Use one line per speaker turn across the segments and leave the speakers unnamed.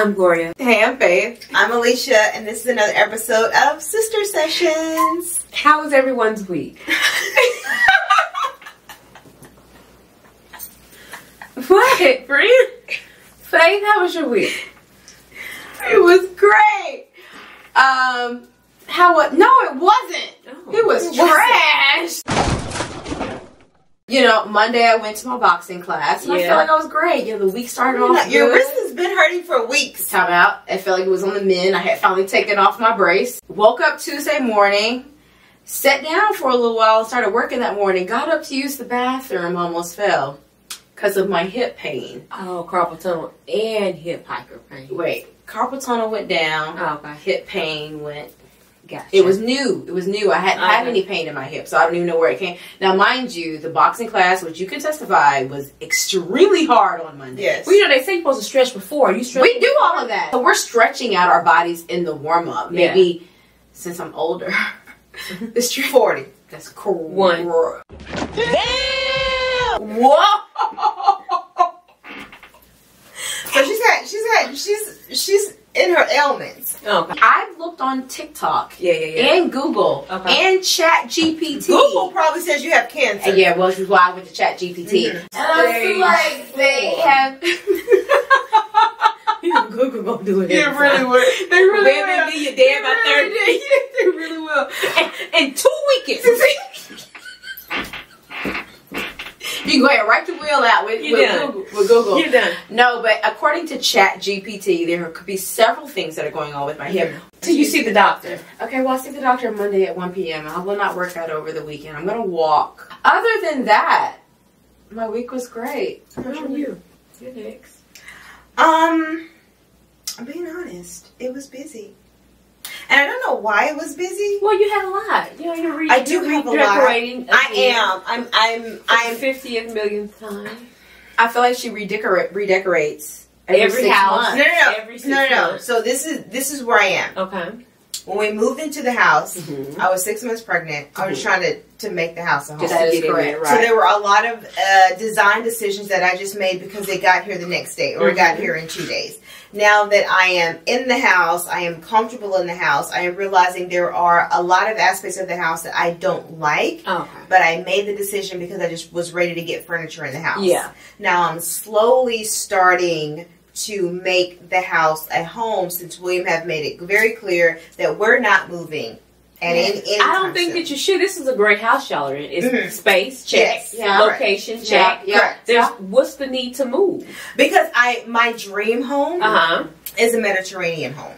I'm Gloria.
Hey, I'm Faith.
I'm Alicia, and this is another episode of Sister Sessions.
How was everyone's week? What? Friend? Faith, how was your week?
It was great. No, it wasn't.
Oh,
it was trash. You know, Monday I went to my boxing class, and I felt like I was great. You know, the week started off good.
Your wrist has been hurting for weeks.
Time out. I felt like it was on the mend. I had finally taken off my brace. Woke up Tuesday morning, sat down for a little while, and started working that morning. Got up to use the bathroom, almost fell because of my hip pain.
Oh, carpal tunnel and hip hiker pain.
Wait, carpal tunnel went down.
Oh, okay.
Hip pain went.
Gotcha.
It was new. It was new. I hadn't had any pain in my hip, so I don't even know where it came. Now, mind you, the boxing class, which you can testify, was extremely hard on Monday.
Yes.
Well, you know, they say you're supposed to stretch before. You stretch
We do
before?
all of that. So we're stretching out our bodies in the warm-up. Maybe since I'm older. It's 40. That's cool.
One.
Damn! Whoa!
So she's in her ailments.
Okay.
I've looked on TikTok. And Google. And Chat GPT.
Google probably says you have cancer.
Yeah, well, this is why I went to Chat GPT. And I feel like they have...
Google gonna do it.
Yeah, really will. They really will.
Baby, be your dad by 30.
They really will.
And 2 weekends.
You can go ahead and write your will out with Google.
You're done.
No, but according to Chat GPT, there could be several things that are going on with my hip.
Till you see the doctor.
Okay, well, I see the doctor Monday at 1 p.m. I will not work out over the weekend. I'm going to walk. Other than that, my week was great.
How are you? You're next.
I'm being honest. It was busy. And I don't know why it was busy.
Well, you had a lot. You know, you're
I do have a lot. I am. I'm
50th millionth time.
I feel like she redecorates
every house.
months.
No.
Every 6 months.
So this is where I am.
Okay.
When we moved into the house, I was 6 months pregnant. I was trying to make the house a home.
That is correct.
Right. So there were a lot of design decisions that I just made because it got here the next day or it got here in 2 days. Now that I am in the house, I am comfortable in the house, I am realizing there are a lot of aspects of the house that I don't like.
Okay.
But I made the decision because I just was ready to get furniture in the house.
Yeah.
Now I'm slowly starting to make the house a home since William have made it very clear that we're not moving. And
I don't think that you should. This is a great house y'all are in. It's space, check.
Yes. Yeah.
Location, check. What's the need to move?
Because my dream home is a Mediterranean home.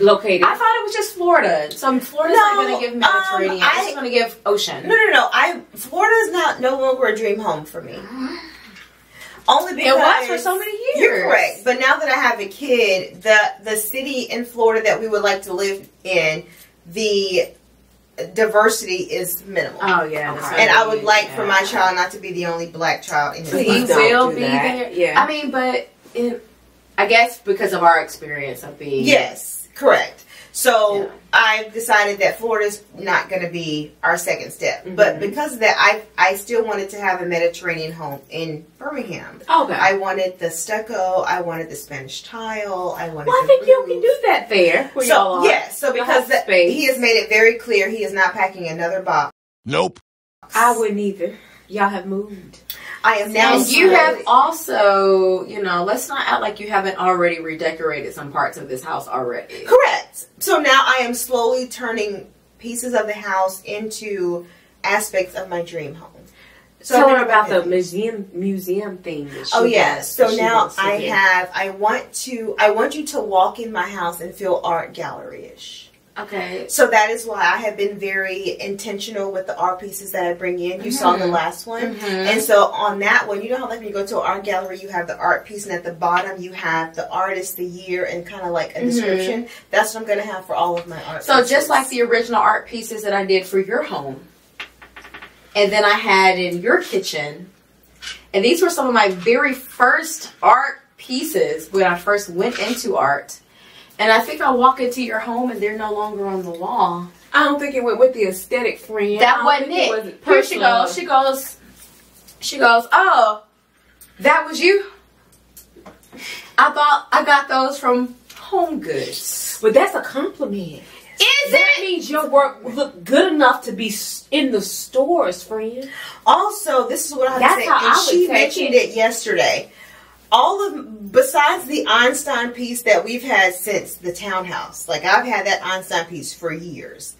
Located.
I thought it was just Florida. So Florida's not going to give Mediterranean. It's just going to give ocean.
No. Florida's no longer a dream home for me. Only because
it was for so many years.
You're correct. But now that I have a kid, the city in Florida that we would like to live in, the diversity is minimal.
Oh yeah,
and I would like for my child not to be the only black child in his
life. He will be there. Yeah. I mean, but I guess because of our experience of being
correct. So I've decided that Florida's not going to be our second step. But because of that, I still wanted to have a Mediterranean home in Birmingham.
Okay.
I wanted the stucco. I wanted the Spanish tile. I wanted.
Well, I think you can do that there. Where y'all are.
Yes. So because he has made it very clear he is not packing another box.
Nope.
I wouldn't either. Y'all have moved.
I am now.
And you have also, let's not act like you haven't already redecorated some parts of this house already.
Correct. So now I am slowly turning pieces of the house into aspects of my dream home. So
tell her about the museum thing. That
yes. So now I want you to walk in my house and feel art gallery-ish.
Okay.
So that is why I have been very intentional with the art pieces that I bring in. You saw the last one. And so on that one, you know how like when you go to an art gallery, you have the art piece and at the bottom you have the artist, the year, and kind of like a description. That's what I'm going to have for all of my art pieces.
Just like the original art pieces that I did for your home. And then I had in your kitchen. And these were some of my very first art pieces when I first went into art. And I think I walk into your home and they're no longer on the wall.
I don't think it went with the aesthetic friend.
That wasn't it. Here she goes. She goes, oh, that was you? I thought I got those from home goods.
But that's a compliment. That means your work look good enough to be in the stores, friend.
Also, this is what I have to say, and she mentioned it yesterday. Besides the Einstein piece that we've had since the townhouse, like I've had that Einstein piece for years.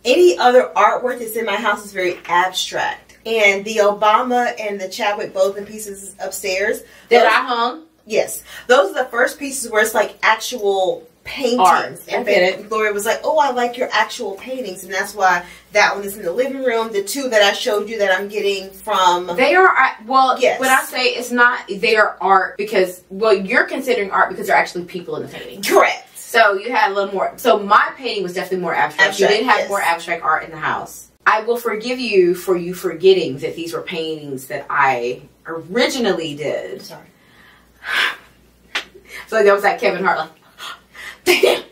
Any other artwork that's in my house is very abstract. And the Obama and the Chadwick Boseman pieces upstairs
that I hung.
Yes, those are the first pieces where it's like actual paintings.
Art.
And then Gloria was like, "Oh, I like your actual paintings," and that's why that one is in the living room. The two that I showed you that I'm getting from,
they are
yes.
When I say it's not, they are art because you're considering art because they're actually people in the painting.
Correct.
So you had a little more. So my painting was definitely more abstract. You did have more abstract art in the house. I will forgive you for you forgetting that these were paintings that I originally did.
Sorry.
So there was that Kevin Hart like, damn.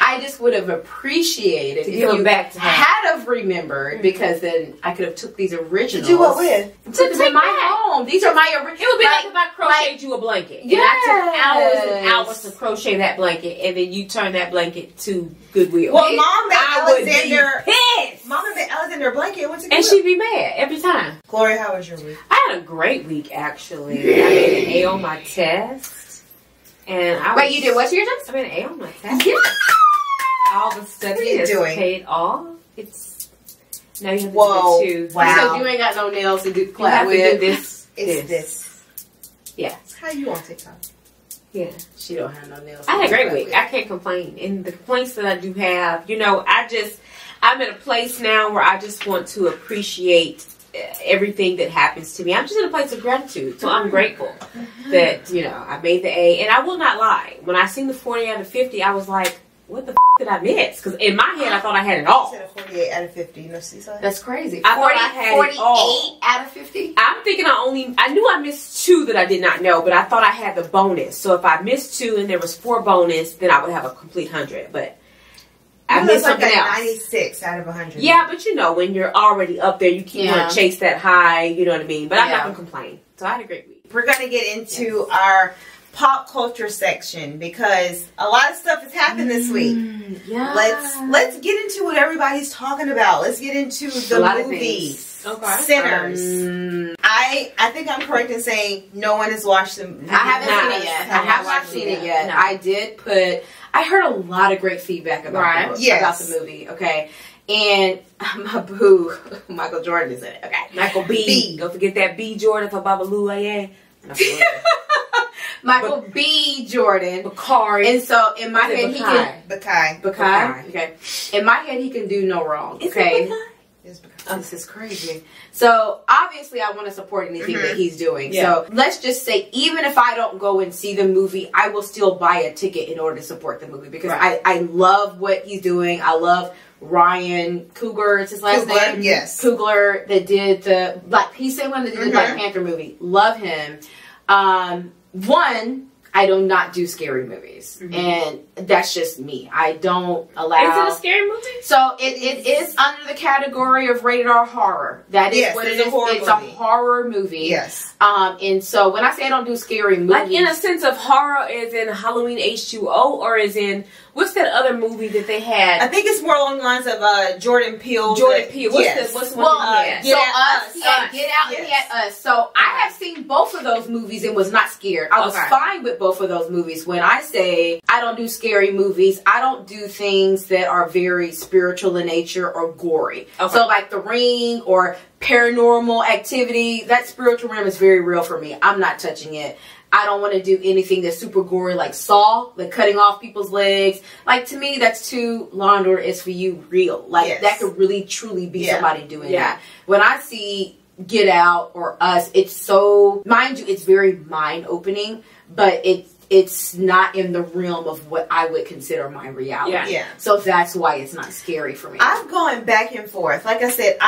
I just would have appreciated
to give them back to her.
Had have remembered, because then I could have took these originals.
To do what with?
To take my home. These are my originals.
It would be like if I crocheted you a blanket.
Yeah.
And I took hours and hours to crochet that blanket, and then you turn that blanket to Goodwill.
Well, Mom made Alexander
pissed.
Mom made Alexander a blanket. What's it?
And she'd be mad every time.
Gloria, how was your week?
I had a great week, actually. I made an A on my test. And I
you did what to your test?
I made an A on my test.
Yeah.
All the study is paid off. It's now you have to do it too.
Wow. So you ain't got no nails to do clap with.
You have to do this.
It's this.
Yeah.
How you on TikTok?
Yeah. She don't have no nails.
I had a great week. I can't complain. And the complaints that I do have, I'm at a place now where I just want to appreciate everything that happens to me. I'm just in a place of gratitude. So I'm grateful that, I made the A. And I will not lie. When I seen the 40 out of 50, I was like, what the did I miss? Because in my head, I thought I had it all.
You said a 48 out of 50. You know,
that's crazy.
I thought I had
48
it all.
Out of 50?
I'm thinking I knew I missed 2 that I did not know, but I thought I had the bonus. So if I missed 2 and there was 4 bonus, then I would have a complete 100. But I missed something else.
96 out of 100.
Yeah, but when you're already up there, you keep want to chase that high. You know what I mean? But I'm not going to complain. So I had a great week.
We're going to get into our pop culture section because a lot of stuff has happened this week.
Yeah.
Let's get into what everybody's talking about. Let's get into the movie Sinners. I think I'm correct in saying no one has watched the movie.
I haven't seen it yet. I have not seen it yet. No. I did I heard a lot of great feedback about the movie. Okay. And my boo, Michael Jordan is in it. Okay.
Michael B. Don't forget that B Jordan for Babaloo.
Michael B. Jordan.
Bakari.
And so in my head, he can.
Bakai.
Okay. In my head, he can do no wrong. Okay. Oh, this is crazy. So obviously, I want to support anything that he's doing. Yeah. So let's just say, even if I don't go and see the movie, I will still buy a ticket in order to support the movie because I love what he's doing. I love Ryan Coogler. It's his last name.
Yes.
Coogler that did he's the one that did the Black Panther movie. Love him. One, I do not do scary movies, and that's just me. I don't allow.
Is it a scary movie?
So it is under the category of rated R horror. That is what it is. It's a horror movie.
Yes.
And so when I say I don't do scary movies,
like in a sense of horror, is in Halloween H2O, or is in what's that other movie that they had?
I think it's more along the lines of Jordan Peele.
What's the one he had?
Get Out and he had Us. So I have seen both of those movies and was not scared. I was fine with both of those movies. When I say I don't do scary movies, I don't do things that are very spiritual in nature or gory. Okay. So like The Ring or Paranormal Activity, that spiritual realm is very real for me. I'm not touching it. I don't want to do anything that's super gory like Saw, like cutting off people's legs. Like, to me, that's too Law and Order is for you real. Like, that could really, truly be somebody doing that. When I see Get Out or Us, it's so, mind you, it's very mind-opening, but it's not in the realm of what I would consider my reality.
Yeah.
So that's why it's not scary for me.
I've gone back and forth. Like I said,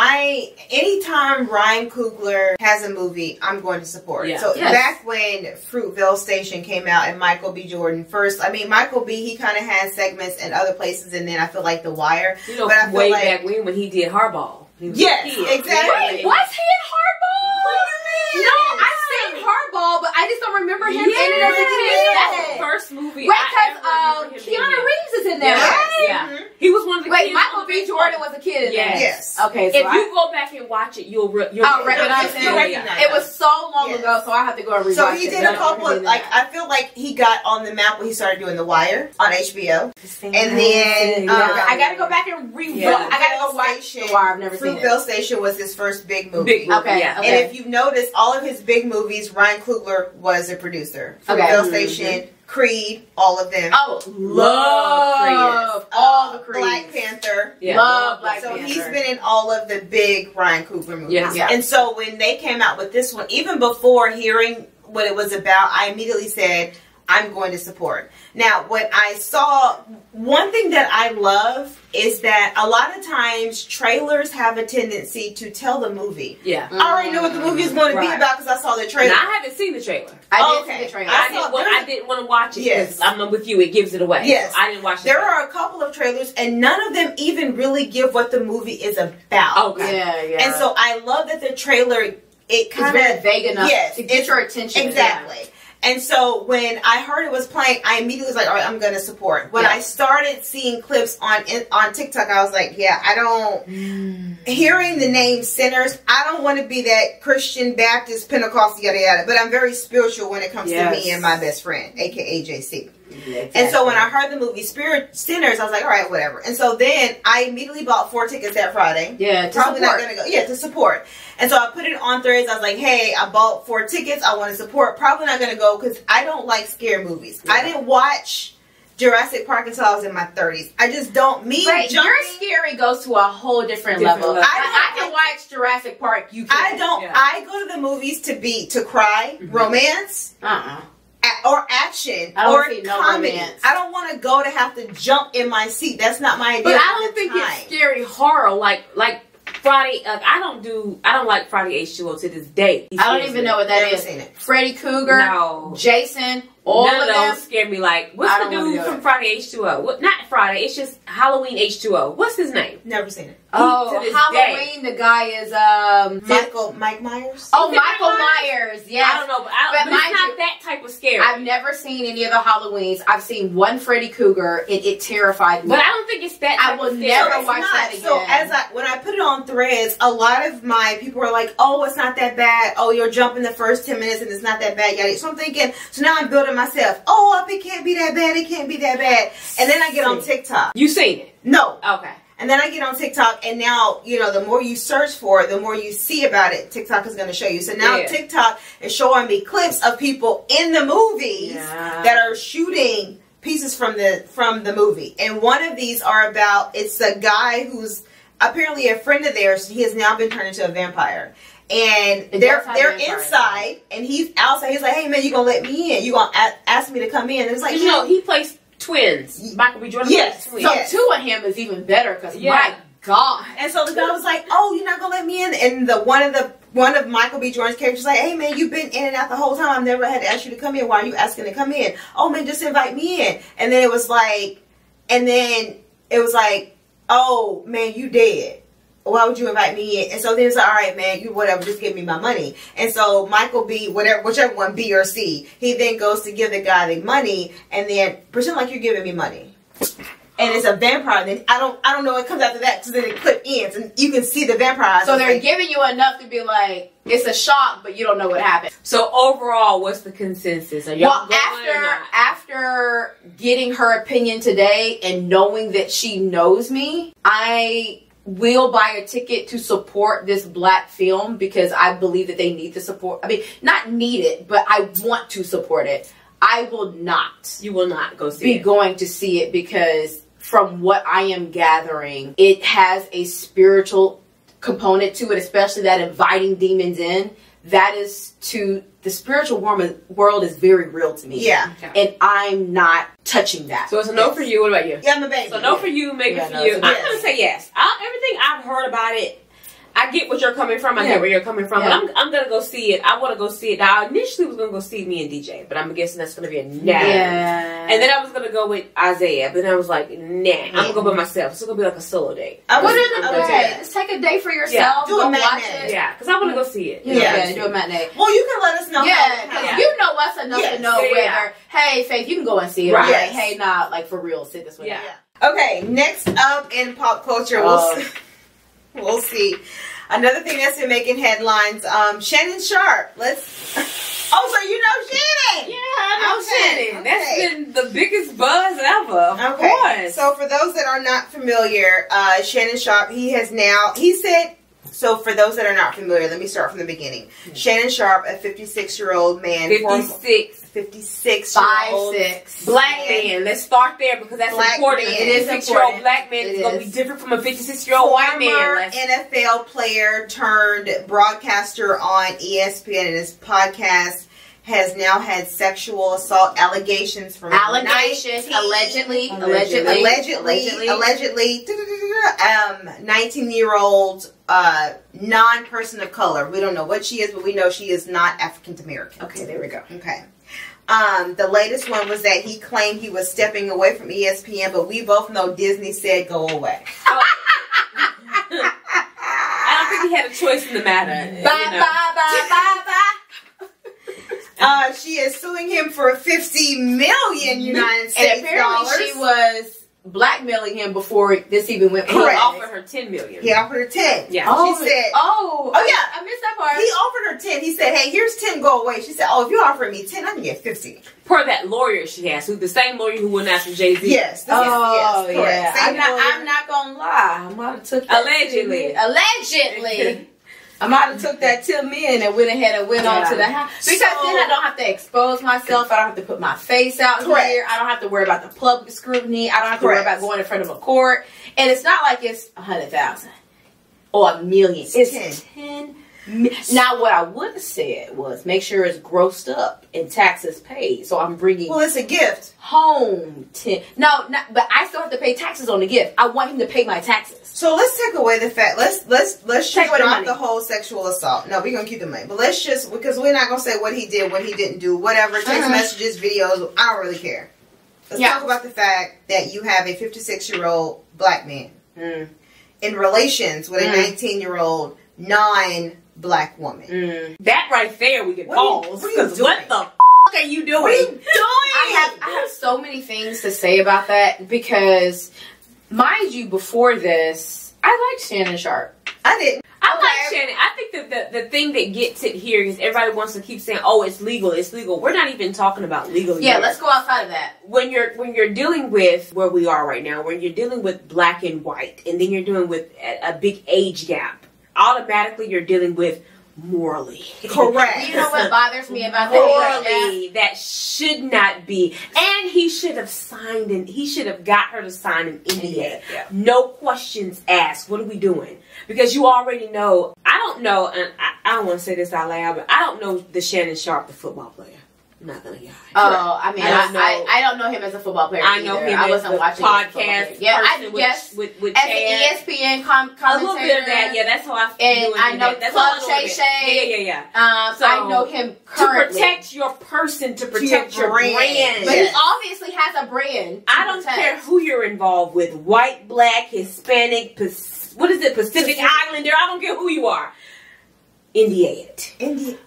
anytime Ryan Coogler has a movie, I'm going to support. Yeah. So back when Fruitvale Station came out and Michael B. Jordan first, Michael B., he kind of had segments in other places, and then I feel like The Wire.
But I feel back when he did Hardball.
Yes, exactly.
Wait, was he in Hardball?
What do you mean?
No, I've seen Hardball. tall, but I just don't remember him in it as a
That's
kid.
the first movie.
Wait,
I
because
ever remember him
Keanu
in.
Reeves is in there,
Yes,
right?
yeah. He was one of the
Wait,
kids
Michael
on
B.
Facebook.
Jordan was a kid in there.
Yes.
Okay, so
If you go back and watch it, you'll
recognize him.
recognize
it was so long
Yes.
ago, so I have to go and rewatch it.
So he did a
But
couple of, like, I feel like he got on the map when he started doing The Wire on HBO. And then,
I gotta go back and rewatch.
Yeah.
I gotta go watch The Wire. I've never seen it.
Fruitvale Station was his first big movie.
Big movie,
Okay,
yeah.
okay.
And if you've noticed, all of his big movies, Ryan Coogler was a producer.
Okay.
Fruitvale Station, Creed, all of them.
Oh, love all the Creeds.
Black Panther.
Yeah.
Love Black
So
Panther.
he's been in all of the big Ryan Coogler movies.
Yeah.
Yeah.
And so when they came out with this one, even before hearing what it was about, I immediately said, I'm going to support. Now, what I saw, one thing that I love is that a lot of times trailers have a tendency to tell the movie.
Yeah.
I already know what the movie is going to be
Right.
about because I saw the trailer.
Now, I haven't seen the trailer.
I did
Okay.
see the trailer.
I didn't want to watch it because
Yes.
I'm with you. It gives it away.
Yes.
So I didn't watch it.
There are a couple of trailers, and none of them even really give what the movie is about.
Okay.
Yeah.
And so I love that the trailer, it
it's
kind
very
of
vague enough
yes,
to get your attention.
exactly. And so when I heard it was playing, I immediately was like, all right, I'm going to support. When
Yeah.
I started seeing clips on TikTok, I was like, yeah, I don't, hearing the name Sinners, I don't want to be that Christian, Baptist, Pentecostal, yada, yada. But I'm very spiritual when it comes to me and my best friend, a.k.a. JC. And so when I heard the movie Sinners, I was like, all right, whatever. And so then I immediately bought 4 tickets that Friday.
Yeah, to
Probably
support.
not going to go. Yeah, to support. And so I put it on Threads. I was like, hey, I bought 4 tickets. I want to support. Probably not going to go because I don't like scary movies.
Yeah.
I didn't watch Jurassic Park until I was in my 30s. I just don't.
But your scary goes to a whole different level. I can watch Jurassic Park. You can't.
I don't.
Yeah.
I go to the movies to cry, romance, or action,
I don't
or
see no
comedy.
romance.
I don't want to go to have to jump in my seat. That's not my idea.
But I
at
don't
the
think
time.
it's scary horror like Friday. I don't like Friday H2O to this day.
I don't even know what that
Never
is.
seen it.
Freddy Krueger,
No.
Jason, all
None
of
of
them.
those scare me. Like, what's
I
the
don't wanna
dude
do
from
it.
Friday H2O? What? Not Friday. It's just Halloween H2O. What's his name?
Never seen it.
Oh,
to this
Halloween. The guy is
Mike Myers.
Oh,
Is it
Michael
Mike
Myers. Yes.
I don't know, but
But
it's
mind
not
you,
that type of scary.
I've never seen any of the Halloweens. I've seen one Freddy Krueger. It terrified me.
but I don't think it's that.
I
type
will
of
never
scary.
watch that
So
again.
when I put it on Threads, a lot of my people were like, "Oh, it's not that bad. Oh, you're jumping the first 10 minutes and it's not that bad." Yada. So I'm thinking. So now I'm building myself. Oh, it can't be that bad. It can't be that bad. And then I get on TikTok.
You seen it?
No.
Okay.
And then I get on TikTok, and now, the more you search for it, the more you see about it, TikTok is going to show you. So now
Yeah.
TikTok is showing me clips of people in the movies
Yeah.
that are shooting pieces from the movie. And one of these are about, it's a guy who's apparently a friend of theirs. He has now been turned into a vampire. And they're inside, and he's outside. He's like, "Hey, man, you going to let me in? You going to ask me to come in?" And it's like,
He plays twins. Michael B. Jordan
Yes.
plays twins.
So 2 of him is even better because
Yeah.
my God.
And so the guy was like, "Oh, you're not gonna let me in?" And one of Michael B. Jordan's characters was like, "Hey man, you've been in and out the whole time. I've never had to ask you to come in. Why are you asking to come in? Oh man, just invite me in." And then it was like, "Oh man, you dead. Why would you invite me in?" And so then it's like, "All right, man, you whatever, just give me my money." And so Michael B, whichever one, B or C, he then goes to give the guy the money and then pretend like you're giving me money. And it's a vampire. Then I don't know what comes after that because then the clip ends and you can see the vampire.
So they're giving you enough to be like, it's a shock, but you don't know what happened.
So overall, what's the consensus? Are y'all going or not?
after getting her opinion today and knowing that she knows me, I will buy a ticket to support this Black film because I believe that they need to support. I mean, not need it, but I want to support it. I will not.
You will not go see it.
Going to see it because from what I am gathering, it has a spiritual component to it, especially that inviting demons in. That is to the spiritual world is very real to me.
Yeah.
Okay.
And I'm not touching that.
So it's a no for you. What about you?
Yeah, I'm a baby.
So no for you, maybe
Yeah,
for
no,
you.
it's
I'm
a yes.
going to say yes. Everything I've heard about it, I get what you're coming from. I get where you're coming from.
Yeah.
But I'm gonna go see it. I want to go see it. Now, I initially was gonna go see me and DJ, but I'm guessing that's gonna be a nah.
Yeah.
And then I was gonna go with Isaiah, but then I was like, nah. I'm gonna go by myself. It's gonna be like a solo date.
What is a day? Just take a day for yourself.
Do a
go
matinee.
watch it.
Yeah, because I want to go see it.
Yeah, do a matinee.
Well, you can let us know.
Yeah, because you know us enough to know whether, hey, Faith, you can go and see it. Right. Like, hey, nah, like for real, sit this way.
Yeah.
Okay, next up in pop culture, we'll see. Another thing that's been making headlines, Shannon Sharp. Oh, so you know Shannon?
Yeah, I know Shannon. That's been the biggest buzz ever. Of course.
So for those that are not familiar, Shannon Sharp, he said, so for those that are not familiar, let me start from the beginning. Shannon Sharp, a 56-year-old man. 56-year-old
5'6"
black man. Let's start there because that's important.
Man.
It is 56-year-old black man is going to be different from a 56-year-old white man.
NFL player turned broadcaster on ESPN, and his podcast has now had sexual assault allegations from
allegedly
19-year-old non-person of color. We don't know what she is, but we know she is not African American.
Okay, there we go.
Okay. The latest one was that he claimed he was stepping away from ESPN, but we both know Disney said go away.
Oh. I don't think he had a choice in the matter.
She is suing him for $50 million United States
and apparently
dollars.
she was blackmailing him before this even went.
He offered her $10 million.
He offered her 10.
Yeah.
Oh,
she said,
oh
yeah,
I missed that part.
He offered her 10. He said, hey, here's 10, go away. She said, oh, if you offer me 10, I can get 50.
Per that lawyer she has, who's the same lawyer who went after Jay-Z.
Yes.
Oh,
yes,
yeah.
Same
I'm not gonna lie. I might have took that
Allegedly.
I might have took that $10 million and went ahead and went on to the house. Because then I don't have to expose myself. I don't have to put my face out here. I don't have to worry about the public scrutiny. I don't have to worry about going in front of a court. And it's not like it's 100,000 or $1 million. It's 10. Now, what I would have said was make sure it's grossed up and taxes paid. So I'm bringing.
Well, it's a gift.
Home 10. No, but I still have to pay taxes on the gift. I want him to pay my taxes.
So let's take away the fact. Let's just drop the whole sexual assault. No, we're gonna keep the money. But let's just, because we're not gonna say what he did, what he didn't do, whatever. Text messages, videos. I don't really care. Let's talk about the fact that you have a 56-year-old black man in relations with a 19-year-old non-black woman.
That right there, we can pause. Because what the are you doing?
What are you doing?
I have so many things to say about that because, mind you, before this, I liked Shannon Sharp.
I didn't.
I like Shannon. I think that the thing that gets it here is everybody wants to keep saying, "Oh, it's legal, it's legal." We're not even talking about legal.
Yeah, let's go outside of that.
When you're dealing with where we are right now, when you're dealing with black and white, and then you're dealing with a big age gap, automatically you're dealing with morally.
Correct.
You know what bothers me about that?
Morally, that should not be. And he should have signed and he should have got her to sign an NDA.
Yeah.
No questions asked. What are we doing? Because you already know. I don't know, and I don't want to say this out loud, but I don't know the Shannon Sharp, the football player. I'm not gonna lie.
Oh, I mean, I don't know him as a football player.
I know him. I wasn't watching podcast.
Yeah, I guess
with
as an ESPN commentator.
A little bit of that. Yeah, that's how I feel.
And I know Club Shay Shay.
Yeah.
So I know him currently.
To protect your person, to protect your brand.
But he obviously has a brand.
I don't care who you're involved with. White, black, Hispanic, what is it? Pacific Islander. I don't care who you are. NDA it.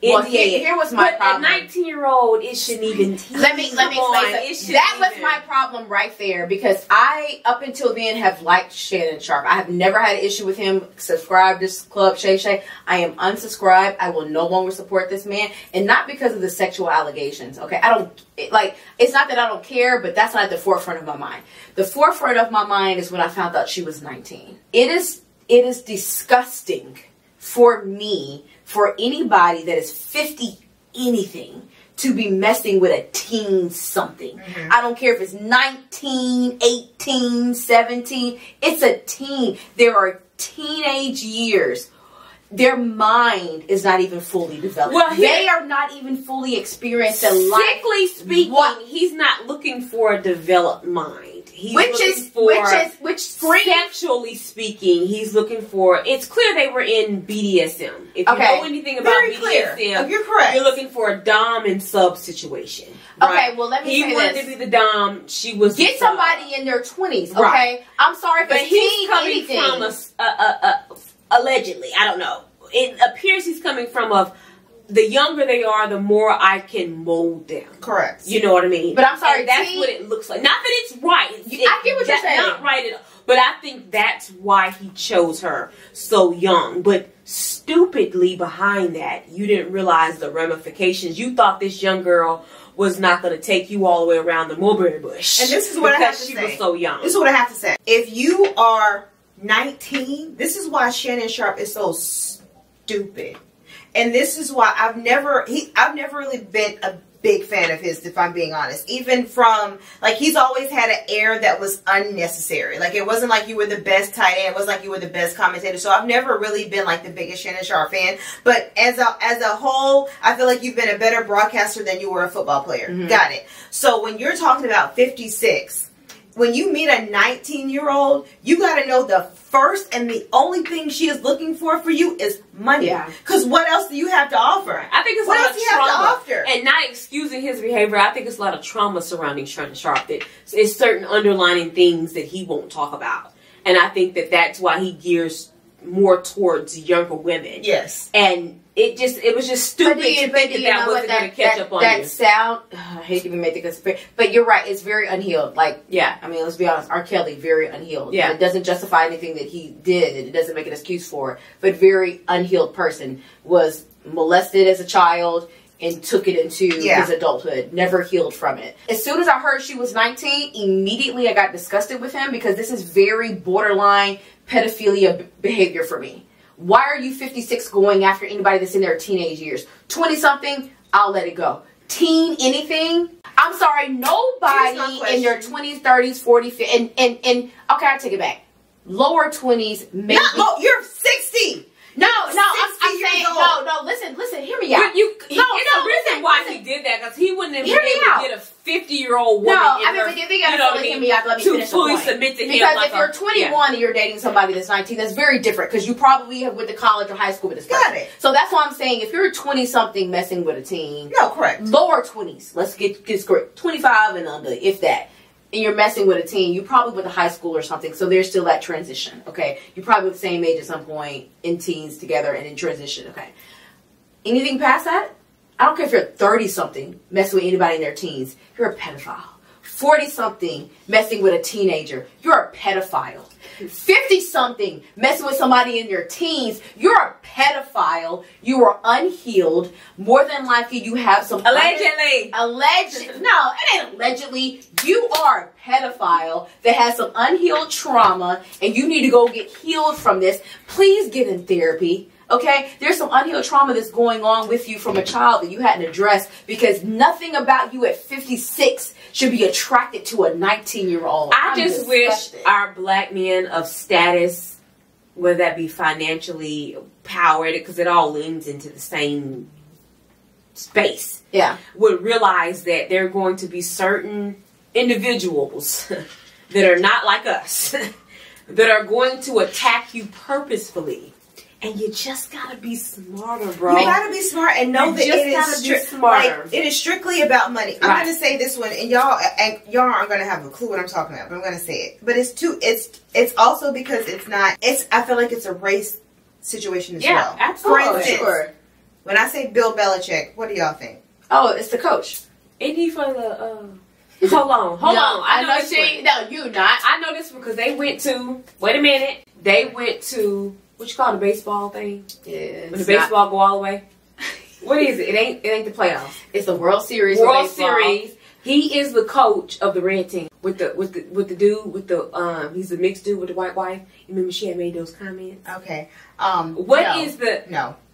Well, here was my problem.
A 19-year-old, it shouldn't even.
Let me explain something. That was my problem right there because I, up until then, have liked Shannon Sharp. I have never had an issue with him. Subscribe to Club Shay Shay. I am unsubscribed. I will no longer support this man, and not because of the sexual allegations. Okay, I don't like. It's not that I don't care, but that's not at the forefront of my mind. The forefront of my mind is when I found out she was 19. It is disgusting for me. For anybody that is 50 anything to be messing with a teen something. I don't care if it's 19, 18, 17. It's a teen. There are teenage years. Their mind is not even fully developed. Well, they are not even fully experienced in life.
Strictly speaking, he's not looking for a developed mind. He's
which which screams
sexually speaking, he's looking for. It's clear they were in BDSM. If you know anything about BDSM,
you're correct.
You're looking for a dom and sub situation.
Right? Okay, well let me say this.
He wanted to be the dom. She was
get somebody in their 20s. Okay, right. I'm sorry, but
he's coming from allegedly. I don't know. It appears he's coming from the younger they are, the more I can mold them.
Correct.
You know what I mean?
But I'm sorry,
and that's what it looks like. Not that it's right.
I get what you're saying.
Not right at all. But I think that's why he chose her so young. But stupidly behind that, you didn't realize the ramifications. You thought this young girl was not going to take you all the way around the mulberry bush.
And this is what I have to say.
Because she was so young.
This is what I have to say. If you are 19, this is why Shannon Sharpe is so stupid. And this is why I've never really been a big fan of his, if I'm being honest. Even from, like, he's always had an air that was unnecessary. Like, it wasn't like you were the best tight end. It wasn't like you were the best commentator. So I've never really been, like, the biggest Shannon Sharpe fan. But as a whole, I feel like you've been a better broadcaster than you were a football player. Mm-hmm. Got it. So when you're talking about 56... when you meet a 19-year-old, you got to know the first and the only thing she is looking for you is money.
Yeah.
Because what else do you have to offer?
I think it's
what
a lot
else
of
do you
trauma.
have to offer?
And not excusing his behavior, I think it's a lot of trauma surrounding Shannon Sharpe. That it's certain underlying things that he won't talk about. And I think that that's why he gears more towards younger women.
Yes.
And it was just stupid to think that wasn't going to catch up on you.
That sound, I hate to even make the conspiracy, but you're right, it's very unhealed. Like, yeah, I mean, let's be honest, R. Kelly, very unhealed. Yeah. It doesn't justify anything that he did. It doesn't make an excuse for it. But very unhealed person. Was molested as a child and took it into his adulthood. Never healed from it. As soon as I heard she was 19, immediately I got disgusted with him because this is very borderline pedophilia behavior for me. Why are you 56 going after anybody that's in their teenage years? 20-something, I'll let it go. Teen anything? I'm sorry, nobody in their 20s, 30s, 40s, and okay, I take it back. Lower 20s, maybe.
You're 60.
No, I'm saying, no, listen, hear me out.
There's a reason why he did that, because he wouldn't have been able to get a 50-year-old woman
hear me out. Let me
to
finish
fully
the point.
submit to him.
Because if you're 21 and you're dating somebody that's 19, that's very different, because you probably went to college or high school with this person.
Got it.
So that's why I'm saying, if you're 20-something messing with a teen.
No, correct.
Lower 20s. Let's get correct. 25 and under, if that. And you're messing with a teen, you probably went to high school or something, so there's still that transition, okay? You probably were the same age at some point in teens together and in transition, okay? Anything past that? I don't care if you're 30-something messing with anybody in their teens, you're a pedophile. 40-something messing with a teenager, you're a pedophile. 50-something messing with somebody in their teens, you're a pedophile. You are unhealed. More than likely, you have some
allegedly.
No, it ain't allegedly. You are a pedophile that has some unhealed trauma, and you need to go get healed from this. Please get in therapy. Okay, there's some unhealed trauma that's going on with you from a child that you hadn't addressed, because nothing about you at 56 should be attracted to a 19-year-old.
I just wish our black men of status, whether that be financially powered, because it all leans into the same space, would realize that there are going to be certain individuals that are not like us that are going to attack you purposefully. And you just gotta be smarter, bro.
You gotta be smart and know that it is strictly about money. I'm gonna say this one, and y'all aren't gonna have a clue what I'm talking about, but I'm gonna say it. But it's also because I feel like it's a race situation as well.
Yeah, absolutely.
For instance, when I say Bill Belichick, what do y'all think?
Oh, it's the coach.
Isn't he for the hold on. I know this one.
No, you not.
I know this one because they went to what you call the baseball thing?
Yeah.
When the baseball go all the way. What is it? It ain't the playoffs.
It's the World Series.
World Series. He is the coach of the red team with the dude with the he's the mixed dude with the white wife. You remember she had made those comments?
Okay.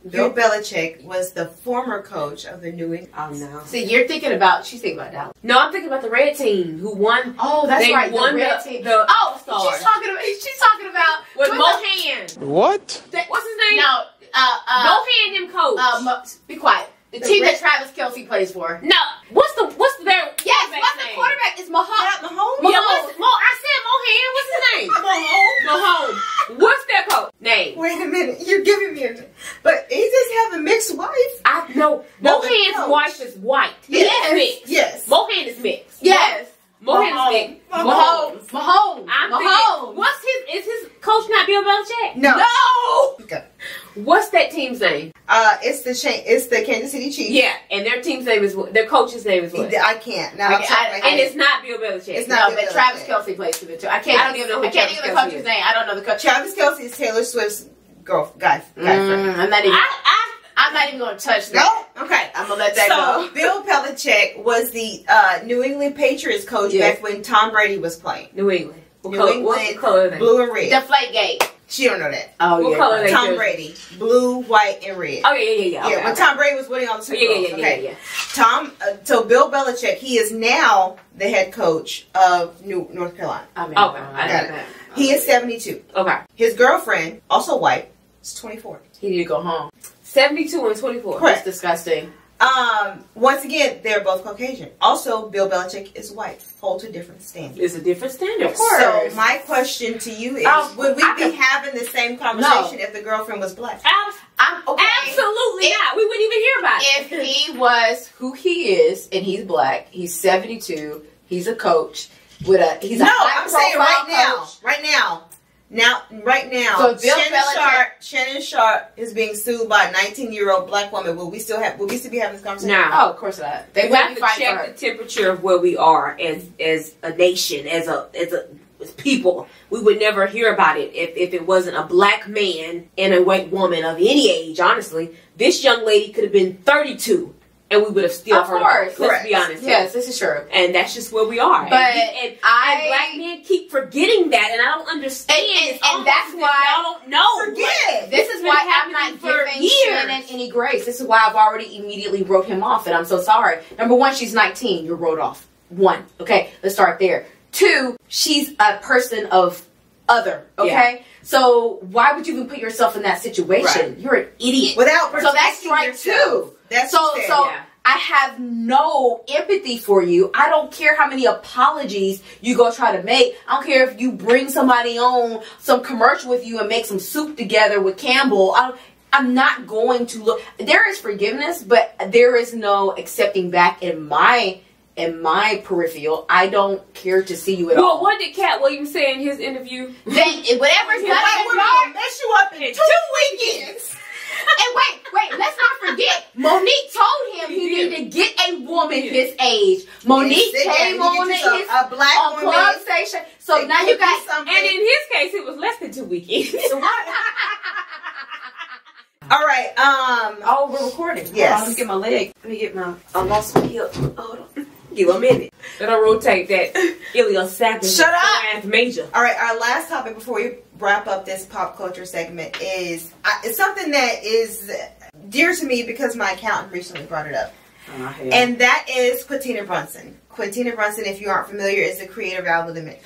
Bill Belichick was the former coach of the New England.
Oh no.
See, she's thinking about Dallas.
No, I'm thinking about the red team who won.
Oh, that's right.
Won
the red team.
She's
talking about
with Mohan.
What?
What's his name?
No,
Mohan him coach.
Be quiet. The team that Travis Kelce plays for.
No. What's their
quarterback? Yes, what's the quarterback? It's Mahomes.
Mahomes?
Yeah, I said Mohan. What's his name?
wait a minute. You're giving me a... But he just have a mixed wife.
I know.
No,
Mohan's wife is white.
Yes.
Mixed.
Yes.
Mohan is mixed.
Yes.
Mohan is mixed.
Mahomes.
I'm thinking, what's is his coach not Bill Belichick?
No. Okay.
What's that team's name?
It's the Kansas City Chiefs.
Yeah, and their team's name is their coach's name is what?
I can't. Now,
And it's not Bill Belichick.
It's not.
No, but Travis Kelce plays for the two. I don't even know who Travis Kelce coach's
is.
name. I don't know the coach.
Travis Kelce is Taylor Swift's guy friend.
I'm not even going to touch that.
No? Okay.
I'm going to let that go.
So, Bill Belichick was the New England Patriots coach back when Tom Brady was playing.
New England.
What
color are they?
Blue and red.
Deflategate.
She don't know that.
Oh,
what color are they?
Tom Brady. Blue, white, and red.
Oh, yeah. Okay,
when Tom Brady was winning all the Super Bowls.
Yeah.
So Bill Belichick, he is now the head coach of North Carolina.
I know that.
He is 72.
Okay.
His girlfriend, also white, is 24.
He need to go home.
72 and 24.
Correct.
That's disgusting.
Once again, they're both Caucasian. Also, Bill Belichick is white. Holds a different standard.
It's a different standard.
Of course.
So my question to you is, would we be having the same conversation if the girlfriend was black?
Absolutely not. We wouldn't even hear about it.
If he was who he is, and he's black, he's 72, he's a coach, he's a
I'm saying
coach.
right now.
So Bill
Shannon Sharp is being sued by a 19-year-old black woman. Will we still be having this conversation?
No.
Oh, of course not. They
have to check the temperature of where we are as a nation, as people. We would never hear about it if it wasn't a black man and a white woman of any age. Honestly, this young lady could have been 32. And we would have still heard of it. Let's be honest.
Yes, this is true.
And that's just where we are.
But
and black men keep forgetting that, and I don't understand.
And that's why
I don't know.
Forget.
This is why I'm not giving Shannon any grace. This is why I've already immediately wrote him off, and I'm so sorry. Number one, she's 19. You're wrote off. One. Okay, let's start there. Two, she's a person of other. Okay. Yeah. So why would you even put yourself in that situation? Right. You're an idiot.
So
that's strike two. So I have no empathy for you. I don't care how many apologies you go try to make. I don't care if you bring somebody on some commercial with you and make some soup together with Campbell. I'm not going to look. There is forgiveness, but there is no accepting back in my peripheral. I don't care to see you at all.
Well, what did Cat Williams say in his interview?
Whatever's
gonna mess you up in 2 weekends.
And wait, let's not forget, Monique told him he needed to get a woman his age. Monique came on a black Club Station. So now you got
something. And in his case, it was less than 2 weekends.
All right.
We're recording.
Yes.
Let me get my leg. Let me get
I lost my hip. Hold on. Give a minute. Then I rotate that iliopathic.
Shut up.
Major.
All right. Our last topic before we wrap up this pop culture segment is it's something that is dear to me because my accountant recently brought it up. And that is Quintina Brunson. Quintina Brunson, if you aren't familiar, is the creator of Elementary.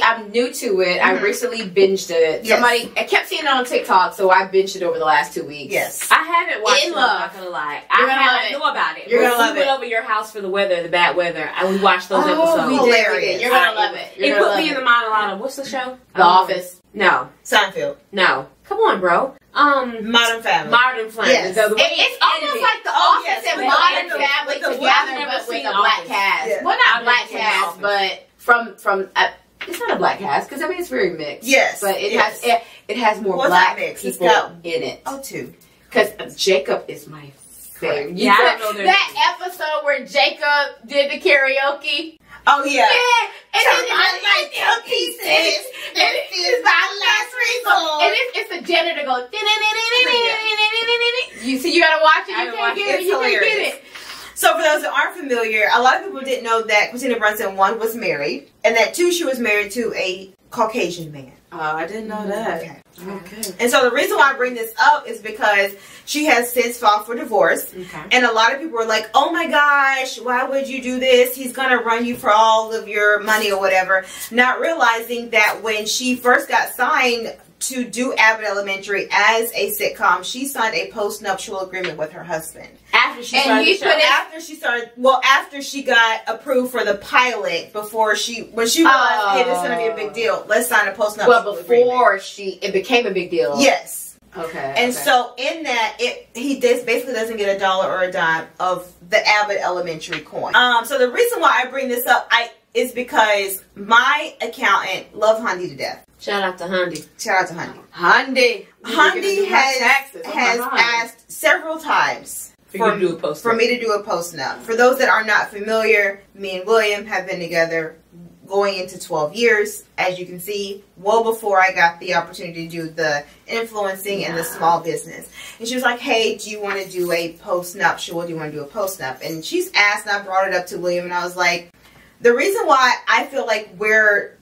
I'm new to it. I recently binged it.
Yes.
I kept seeing it on TikTok, so I binged it over the last 2 weeks.
Yes.
I haven't watched it, I'm not going to lie. I know about it.
You're going to love it.
We went over your house for the bad weather, and we watched those episodes.
Hilarious.
You're going to love it.
It put me in the mind a lot of, what's the show?
The Office.
No.
Seinfeld.
No. Come on, bro.
Modern Family.
Modern Family.
Yes.
It's almost like The Office and Modern Family together, but with a black cast.
Yeah.
Well, not black cast, but from it's not a black cast because it's very mixed.
Yes,
but it has more black people in it.
Oh, too.
Because Jacob is my favorite.
Yeah, I don't know
that episode where Jacob did the karaoke.
Oh yeah.
And then
I like the pieces. This is my last resort.
And it's the janitor go. You see, you gotta watch it. You can't get it. You can't get it.
So for those that aren't familiar, a lot of people didn't know that Quintina Brunson, one, was married, and that two, she was married to a Caucasian man.
Oh, I didn't know that.
Okay. And so the reason why I bring this up is because she has since filed for divorce.
Okay.
And a lot of people are like, oh my gosh, why would you do this? He's going to run you for all of your money or whatever. Not realizing that when she first got signed to do Abbott Elementary as a sitcom, she signed a post-nuptial agreement with her husband.
After she started the show?
After she got approved for the pilot, when she realized, hey, this is going to be a big deal, let's sign a post-nuptial agreement.
It became a big deal.
Yes.
Okay.
And so in that, he basically doesn't get a dollar or a dime of the Abbott Elementary coin. So the reason why I bring this up is because my accountant loved Hundi to death.
Shout out to Hundi.
Shout out to Hundi.
Hundi
has asked several times for me to do a post-nup. For those that are not familiar, me and William have been together going into 12 years, as you can see, well before I got the opportunity to do the influencing and the small business. And she was like, hey, do you want to do a post-nuptial? Do you want to do a post-nup? And she's asked, and I brought it up to William, and I was like, the reason why I feel like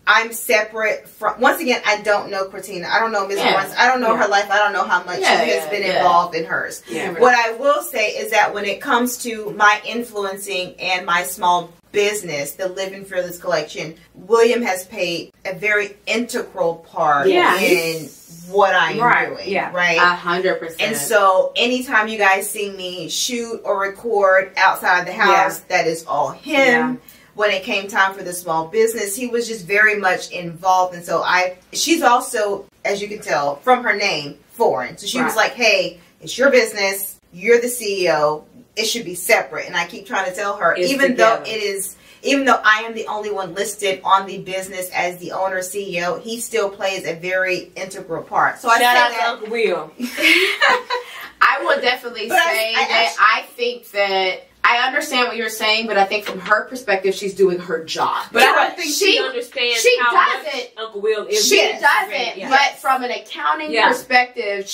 I'm separate from, once again, I don't know Cortina. I don't know Ms. Lawrence. I don't know her life. I don't know how much she has been involved in hers. Yeah, what I will say is that when it comes to my influencing and my small business, the Live and Fearless Collection, William has played a very integral part in what I'm doing. Yeah. Right?
100%.
And so anytime you guys see me shoot or record outside the house, that is all him. Yeah. When it came time for the small business, he was just very much involved. And so she's also, as you can tell from her name, foreign. So she was like, hey, it's your business. You're the CEO. It should be separate. And I keep trying to tell her, even though I am the only one listed on the business as the owner CEO, he still plays a very integral part. So
shout out to Uncle Will.
I will definitely say I think that I understand what you're saying, but I think from her perspective, she's doing her job.
But I don't think she understands how much Uncle Will is.
She doesn't. But from an accounting perspective,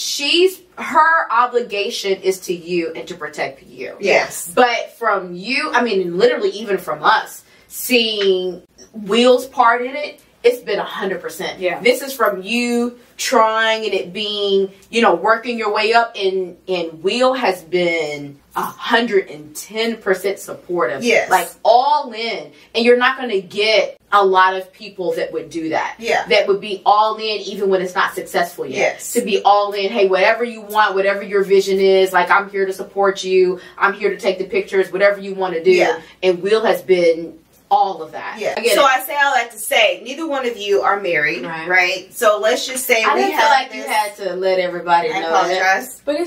her obligation is to you and to protect you.
Yes.
But from you, I mean, literally even from us, seeing Will's part in it, it's been 100%. Yeah. This is from you trying and it being, working your way up, and Will has been 110% supportive.
Yes.
Like all in. And you're not going to get a lot of people that would do that.
Yeah.
That would be all in even when it's not successful yet.
Yes.
To be all in, hey, whatever you want, whatever your vision is, like I'm here to support you. I'm here to take the pictures, whatever you want to do. Yeah. And Will has been all of that.
Yeah. So I say all that to say, neither one of you are married, right? So let's just say
I didn't feel like you had to let everybody know
that.
But I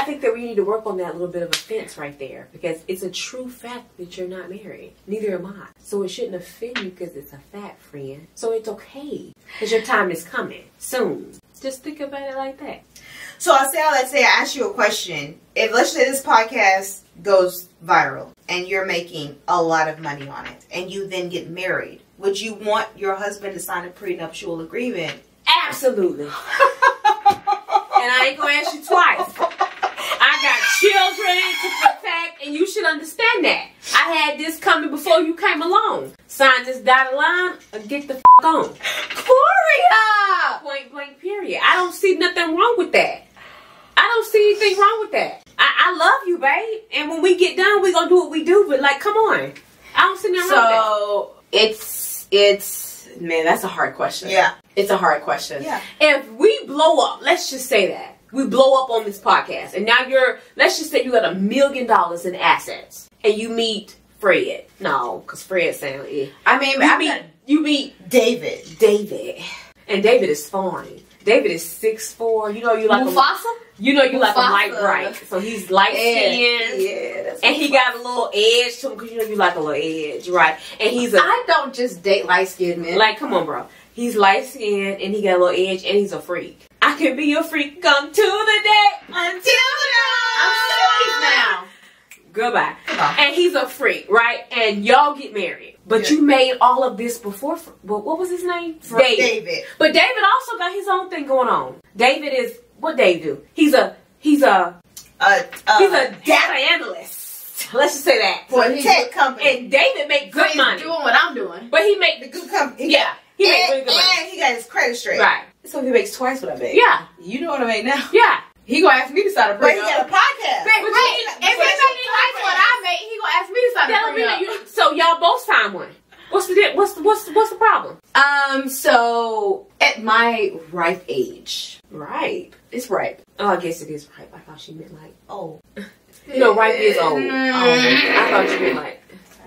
think that we need to work on that little bit of offense right there, because it's a true fact that you're not married. Neither am I. So it shouldn't offend you because it's a fact, friend. So it's okay, because your time is coming soon. Just think about it like that.
So I say all that to say, I ask you a question. If, let's say, this podcast goes viral and you're making a lot of money on it and you then get married, would you want your husband to sign a prenuptial agreement?
Absolutely. And I ain't gonna ask you twice. I got children to protect, and you should understand that. I had this coming before you came along. Sign this dotted line or get the on.
Gloria!
Point blank period. I don't see nothing wrong with that. I don't see anything wrong with that. I love you, babe. And when we get done, we're going to do what we do. But, come on. I don't see nothing wrong with that.
So, man, that's a hard question.
Yeah.
It's a hard question.
Yeah.
If we blow up, let's just say that. We blow up on this podcast. And now let's just say you got $1 million in assets. And you meet Fred. No, because Fred sounds you meet
David.
And David is fine. David is 6'4". You like
Mufasa?
You like him light bright. So he's light skinned.
Yeah,
and he got a little edge to him because you like a little edge, right? And
I don't just date light skinned men.
Like, come on, bro. He's light skinned and he got a little edge and he's a freak. I can be your freak. Come to the day until the dawn.
I'm serious now.
Goodbye. And he's a freak, right? And y'all get married. But you made all of this before. What was his name?
David.
But David also got his own thing going on. David is what Dave do? He's a data analyst. Let's just say that.
For a tech company.
And David make good money.
He's doing what I'm doing.
But he make
the good company.
He make really good money.
And he got his credit straight.
Right.
So he makes twice what I make.
Yeah.
You know what I make now.
Yeah.
He gonna ask me to sign a prenup.
But he got a podcast.
If he makes twice what I make, he gonna ask me to sign a prenup.
So y'all both sign one. What's the problem?
So at my ripe age,
Ripe.
it's ripe.
Oh, I guess it is ripe. I thought she meant like
Oh.
no, ripe is old. I thought you meant like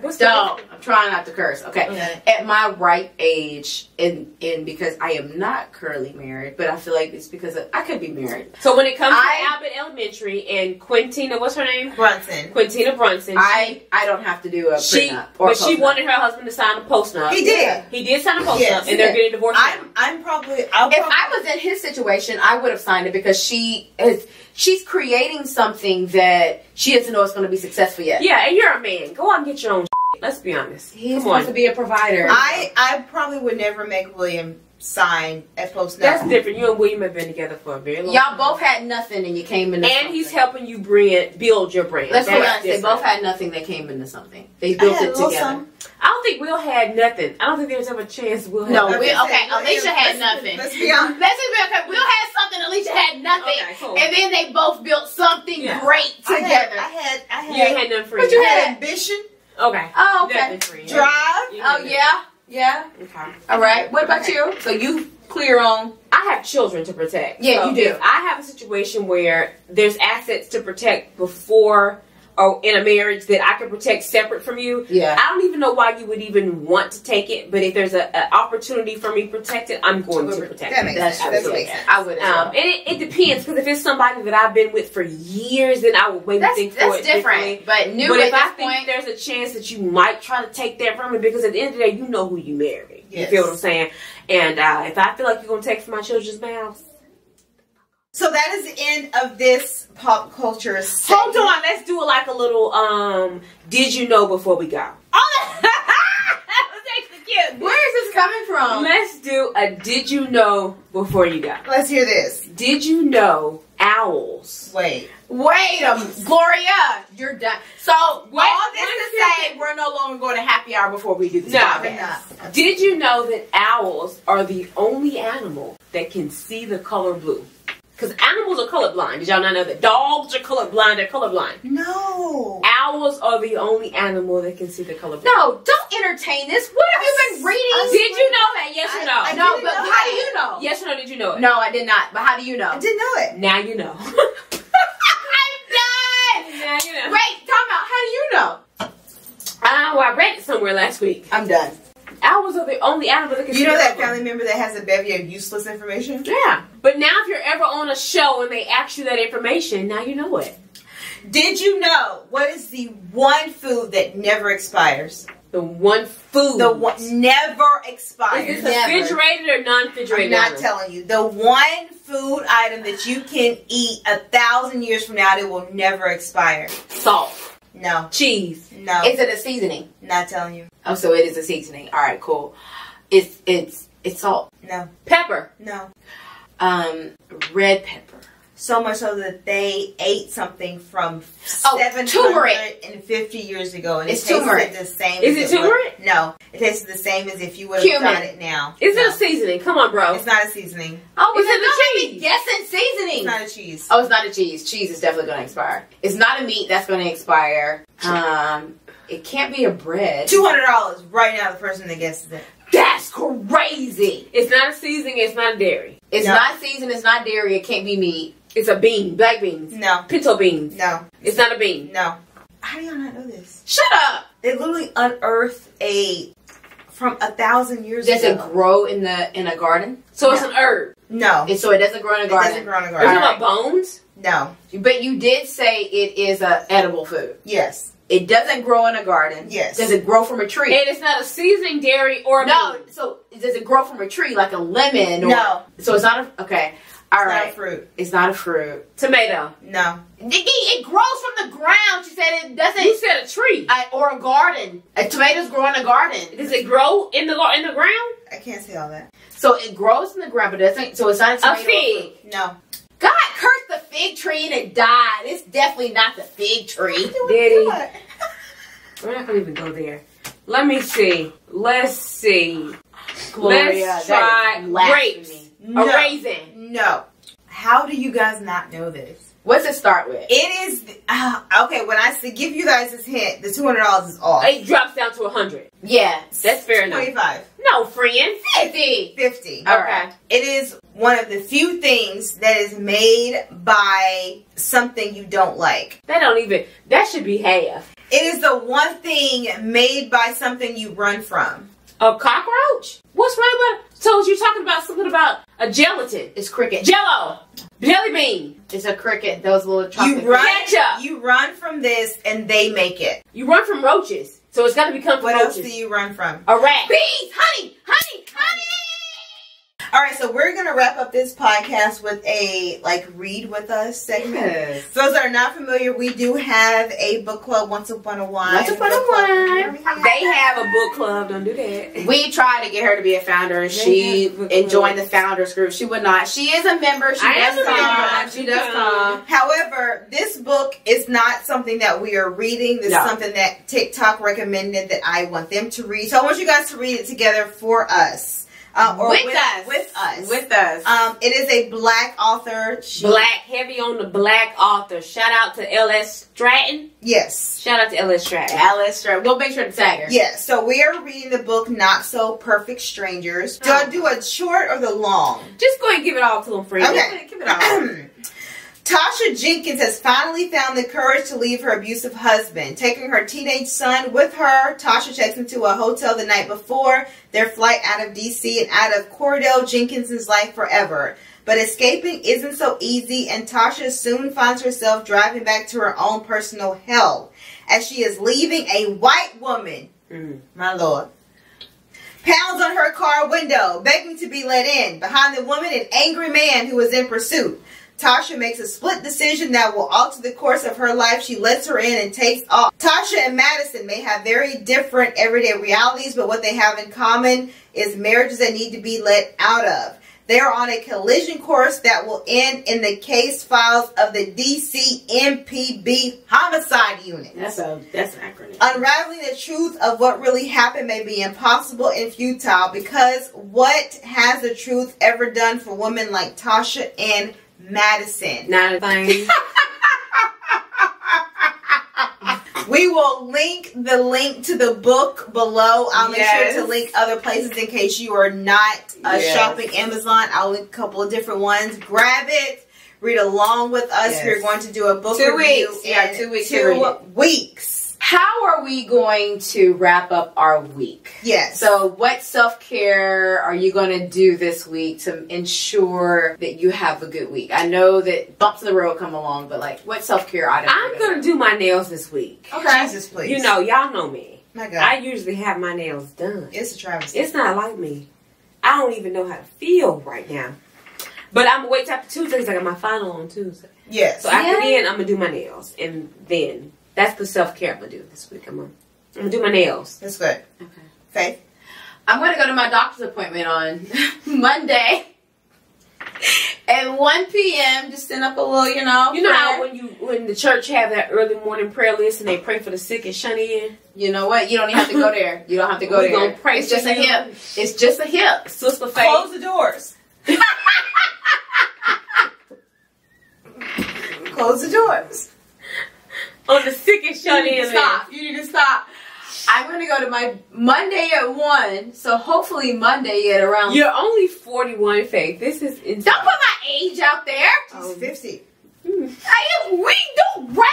what's
Don't. I'm trying not to curse. Okay.
Okay.
At my ripe age, and because I am not currently married, but I feel like it's because I could be married.
So when it comes to Abbott Elementary and Quintina, what's her name?
Brunson.
Quintina Brunson.
I don't have to do a prenup or
but she
postnup.
wanted her husband to sign a postnup.
He did.
He did sign a postnup,
Yes,
and they're getting divorced now.
If I was in his situation, I would have signed it because she's creating something that she doesn't know is going to be successful yet.
Yeah, and you're a man. Go out and get your own. Let's be honest.
He's
Come
supposed
on.
to be a provider.
I probably would never make William sign a post.
That's different. You and William have been together for a very long
Y'all
time.
both had nothing and you came into
And
something.
he's helping you build your brand.
Let's be
That's
honest, they
different.
both had nothing, they came into something. They built it together.
I don't think Will had nothing. I don't think there's ever a chance Will had
No,
nothing.
Alicia had nothing.
Let's be honest.
Let's just be okay. Will had something, Alicia had nothing.
Okay, cool.
And then they both built something great together.
I had
You ain't had nothing for
But
you.
you had
ambition,
Okay.
Oh, okay.
Definitely for you.
drive.
Oh, yeah.
Okay.
All right. What about you? So you clear on.
I have children to protect.
Yeah,
So
you do.
If I have a situation where there's assets to protect before or in a marriage that I can protect separate from you,
Yeah.
I don't even know why you would even want to take it. But if there's an opportunity for me to protect it, I'm going to protect
That
it.
makes
That's
sense.
true.
That makes sense.
I would as well.
And it depends, because if it's somebody that I've been with for years, then I would maybe think for
That's
it differently.
different. But new
But
at
if I
this
think
point.
there's a chance that you might try to take that from me, because at the end of the day, you know who you marry.
Yes.
You feel what I'm saying? And if I feel like you're going to take from my children's mouths.
So that is the end of this pop culture
Hold on, let's do like a little, did you know before we go? Oh, that was actually cute.
Where is this coming from?
Let's do a did you know before you go.
Let's hear this.
Did you know owls?
Wait.
Wait a minute. Gloria, you're done. So, all this
one
to say, we're no longer going to happy hour before we do this
No.
podcast.
Did you know that owls are the only animal that can see the color blue? Because animals are colorblind. Did y'all not know that? Dogs are colorblind. They're colorblind.
No.
Owls are the only animal that can see the color blue.
No, don't entertain this. What have you been reading?
Did you know that? Yes or no?
I
No,
didn't
but
know
how do
that.
you know?
Yes or no? Did you know it?
No, I did not. But how do you know?
I didn't know it.
Now you know.
I'm done.
Now you know.
Wait, time out. How do you know?
I read it somewhere last week.
I'm done.
Owls are the only animal that can see
You know
the
that
color.
family member that has a bevy of useless information?
Yeah. But now if you're ever on a show and they ask you that information, now you know it.
Did you know what is the one food that never expires?
The one food.
The one never expires.
Is this refrigerated or
I'm
non-refrigerated?
not
item?
telling you. The one food item that you can eat 1,000 years from now, it will never expire.
Salt.
No.
Cheese.
No.
Is it a seasoning?
Not telling you.
Oh, so it is a seasoning. All right, cool. It's salt.
No.
Pepper.
No.
Red pepper.
So much so that they ate something from
turmeric.
750 years ago, and
It's
it tasted
turmeric.
the same.
Is
as
it
would-
turmeric?
No, it tasted the same as if you would have
Cumin.
done it now.
Is
No.
it a seasoning? Come on, bro.
It's not a seasoning.
Oh,
Is
is
it
it
the
not
cheese?
me guessing seasoning?
It's not a cheese.
Oh, it's not a cheese. Cheese is definitely going to expire. It's not a meat that's going to expire. It can't be a bread.
$200 right now. The person that guesses it.
That's crazy.
It's not a seasoning. It's not a dairy.
It's
No.
not seasoned. It's not dairy. It can't be meat.
It's a bean. Black beans.
No.
Pinto beans.
No.
It's not a bean.
No. How do y'all not know this?
Shut up.
They literally unearthed from 1,000 years
Does
ago.
it grow in a garden?
So it's an herb.
No.
So it doesn't grow in a
It
garden.
doesn't grow in a
Are you
garden.
talking about bones?
No.
But you did say it is a edible food.
Yes.
It doesn't grow in a garden.
Yes.
Does it grow from a tree?
And it's not a seasoning, dairy, or a
No.
bean.
So does it grow from a tree like a lemon? Or,
No.
So it's not a. Okay. All
It's
right.
not a fruit.
It's not a fruit.
Tomato.
No.
It grows from the ground. She said it doesn't.
You said a tree.
Or a garden. Tomatoes grow in a garden.
Does it grow in the ground?
I can't say all that.
So it grows in the ground, but it doesn't. So it's not a
A
tomato. or
fig.
fruit.
No.
God cursed the fig tree and it died. It's definitely not the fig tree.
Daddy.
What?
We're not going to even go there. Let me see. Let's see.
Gloria,
Let's
that
try
is blasphemy.
grapes.
No.
A raisin.
No. How do you guys not know this?
What's it start with?
It is okay. When I give you guys this hint, the $200 is off.
It drops down to 100.
Yeah,
That's fair enough.
25.
No, friend.
50.
50.
All right.
It is one of the few things that is made by something you don't like.
That should be half.
It is the one thing made by something you run from.
A cockroach? What's right about? So you're talking about something about a gelatin.
It's cricket.
Jello. Jelly bean.
It's a cricket. Those little chocolate.
You run from this and they make it.
You run from roaches. So it's got to become from
What
roaches.
else do you run from?
A rat.
Bees, honey, honey, honey.
All right, so we're going to wrap up this podcast with a, read with us segment.
Yes.
For those that are not familiar, we do have a book club, Once Upon a Wine.
Once Upon a Wine.
They have a book club. Don't do that.
We tried to get her to be a founder, and she joined the founders group. She would not. She is a member. She does come. She does come.
However, this book is not something that we are reading. This is something that TikTok recommended that I want them to read. So I want you guys to read it together for us. With us. It is a black author.
Heavy on the black author. Shout out to L.S. Stratton.
Yes.
Shout out to L.S. Stratton.
Alice Stratton. We'll make sure to tag her.
Yes. So we are reading the book Not So Perfect Strangers. Do I do a short or the long?
Just go ahead and give it all to them, friend.
Okay.
Give it all.
Tasha Jenkins has finally found the courage to leave her abusive husband. Taking her teenage son with her, Tasha checks into a hotel the night before their flight out of D.C. and out of Cordell Jenkins' life forever. But escaping isn't so easy, and Tasha soon finds herself driving back to her own personal hell as she is leaving a white woman, my lord, pounds on her car window, begging to be let in. Behind the woman, an angry man who is in pursuit. Tasha makes a split decision that will alter the course of her life. She lets her in and takes off. Tasha and Madison may have very different everyday realities, but what they have in common is marriages that need to be let out of. They are on a collision course that will end in the case files of the DC MPB Homicide Unit.
That's an acronym.
Unraveling the truth of what really happened may be impossible and futile, because what has the truth ever done for women like Tasha and Madison?
Not a thing.
We will link to the book below. I'll make sure to link other places in case you are not shopping Amazon. I'll link a couple of different ones. Grab it. Read along with us.
Yes.
We're going to do a book
2
review
weeks.
in
2 weeks.
2 weeks.
How are we going to wrap up our week?
Yes.
So what self-care are you going to do this week to ensure that you have a good week? I know that bumps in the road come along, but what self-care items?
I'm going to do my nails this week.
Okay.
Jesus, please.
You know, y'all know me.
My God.
I usually have my nails done.
It's a travesty.
It's not like me. I don't even know how to feel right now. But I'm going to wait till after Tuesday because I got my final on Tuesday.
Yes.
So after then, I'm going to do my nails. And then, that's the self-care I'm going to do this week. I'm going to do my nails.
That's good.
Okay.
Faith?
I'm going to go to my doctor's appointment on Monday at 1 p.m. Just send up a little,
You know
prayer.
how when the church have that early morning prayer list and they pray for the sick and shun in?
You know what? You don't even have to go there. You don't have to go
We
there.
gonna pray
It's just
for
a
you.
hip. It's just a hip.
Sister Faith.
Close the doors. Close the doors.
On the sick and shun
You need
in
to stop. You need to stop. I'm going to go to my Monday at 1. So hopefully Monday at around...
You're only 41, Faith. This is insane.
Don't put my age out there.
She's 50.
I am weak. Don't round me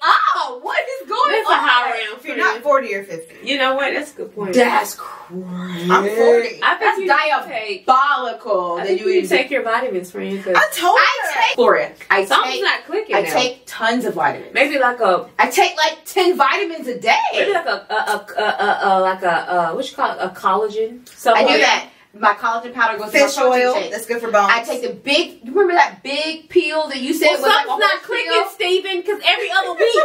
up. What is going
That's
on?
a high round
If
for
you're
you.
not 40 or 50.
You know what? That's a good point.
That's crazy.
I'm 40.
I think you take.
Diabolical.
I
that
think
you
you
need
take your vitamins, friend.
I told
I
her.
take Gloria.
Something's not clicking.
I
now.
take tons of vitamins.
Maybe like a
I take 10 vitamins a day.
maybe like a what you call it? A collagen.
I do that. My collagen powder goes
Fish
to my protein
oil.
shake.
That's good for bones.
I take the big. You remember that big peel that you said
Well,
was like a
something's not
horse
clicking,
peel?
Stephen, because every other week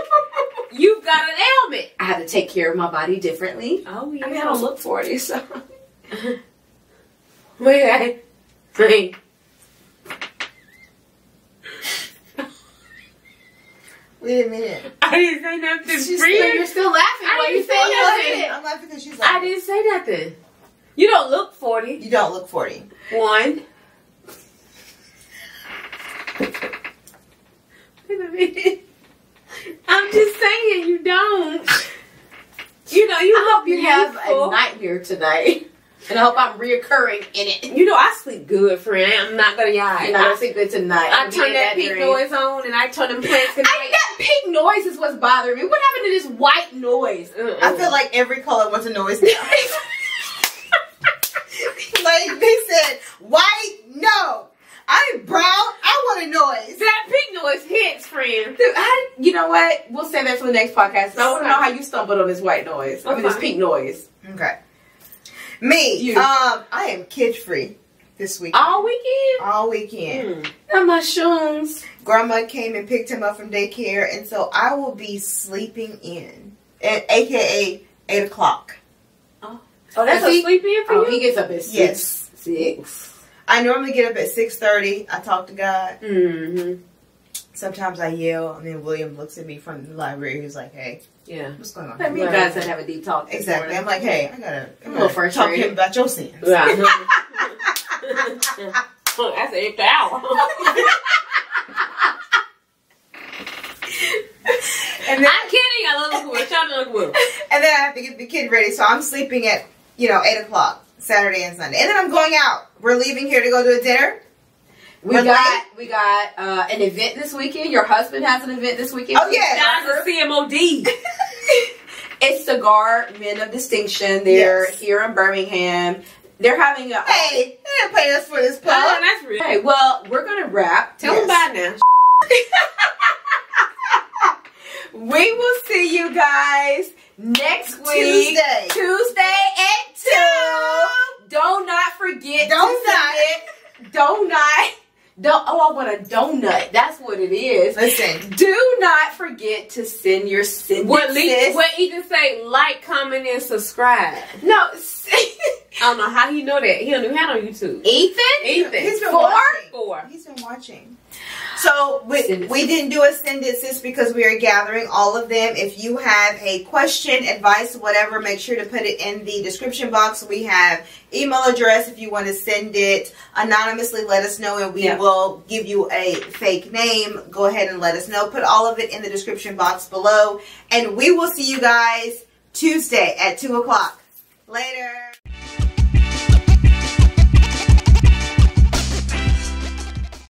you've got an ailment.
I have to take care of my body differently.
Oh yeah.
I mean, I don't look 40, so.
Wait.
Wait a minute.
I didn't say nothing.
You're still laughing.
I
Why
didn't
you
say
saying
nothing.
I'm laughing because she's
I
like,
didn't say nothing. You don't look 40.
you don't look 40.
1. Wait a minute. I'm just saying you don't. You know, you
I hope you have
beautiful.
a nightmare tonight. And I hope I'm reoccurring in it.
You know, I sleep good, friend. I'm not gonna lie.
You're not gonna sleep good tonight.
I turn that pink noise on and I turn them plants good night.
That pink noise is what's bothering me. What happened to this white noise?
I feel like every color wants a noise now. Like they said, white, no. I'm brown, I want a noise.
That pink noise hits, friend.
Dude, you know what? We'll say that for the next podcast. I want to
Okay.
know how you stumbled on this white noise. I mean, this
Okay.
pink noise.
Okay. Me,
You.
I am kid free this weekend.
All weekend?
All weekend.
Not my shoes.
Grandma came and picked him up from daycare, and so I will be sleeping in, aka 8 o'clock.
Oh,
That's
does
a
he?
sleep in for
Oh,
you?
he gets up at 6.
Yes.
6.
I normally get up at 6:30. I talk to God.
Mm-hmm.
Sometimes I yell, and then William looks at me from the library. He's like, "Hey,
Yeah.
what's going on?"
Me and God said have a deep talk. This
Exactly. I'm
morning.
like, "Hey, I gotta
I'm a little
talk to
frustrated.
him about your sins."
Right. That's an extra hour.
And then,
I'm kidding. I love Uncle Will. Shout out to Uncle Will.
and then I have to get the kid ready, so I'm sleeping at 8 o'clock Saturday and Sunday, and then I'm going out. We're leaving here to go to a dinner.
We got an event this weekend. Your husband has an event this weekend.
Oh, yeah.
Shout out to CMOD.
It's Cigar Men of Distinction. They're
Yes.
here in Birmingham. They're having a
Hey, they didn't pay us for this
Oh,
plug.
that's real.
Okay, well, we're gonna wrap.
Tell them
Yes.
bye now.
We will see you guys next week.
Tuesday
at 2. Do not forget
Don't
to I want a donut. That's what it is.
Listen,
Do not forget to send your sentences.
What Ethan say, like, comment, and subscribe.
No,
I don't know how he know that. He don't even have on YouTube.
Ethan?
he's been
4?
watching.
4.
He's been watching. So we didn't do a send it sis because we are gathering all of them. If you have a question, advice, whatever, make sure to put it in the description box. We have email address if you want to send it anonymously. Let us know, and we will give you a fake name. Go ahead and let us know. Put all of it in the description box below, and we will see you guys Tuesday at 2 o'clock. Later.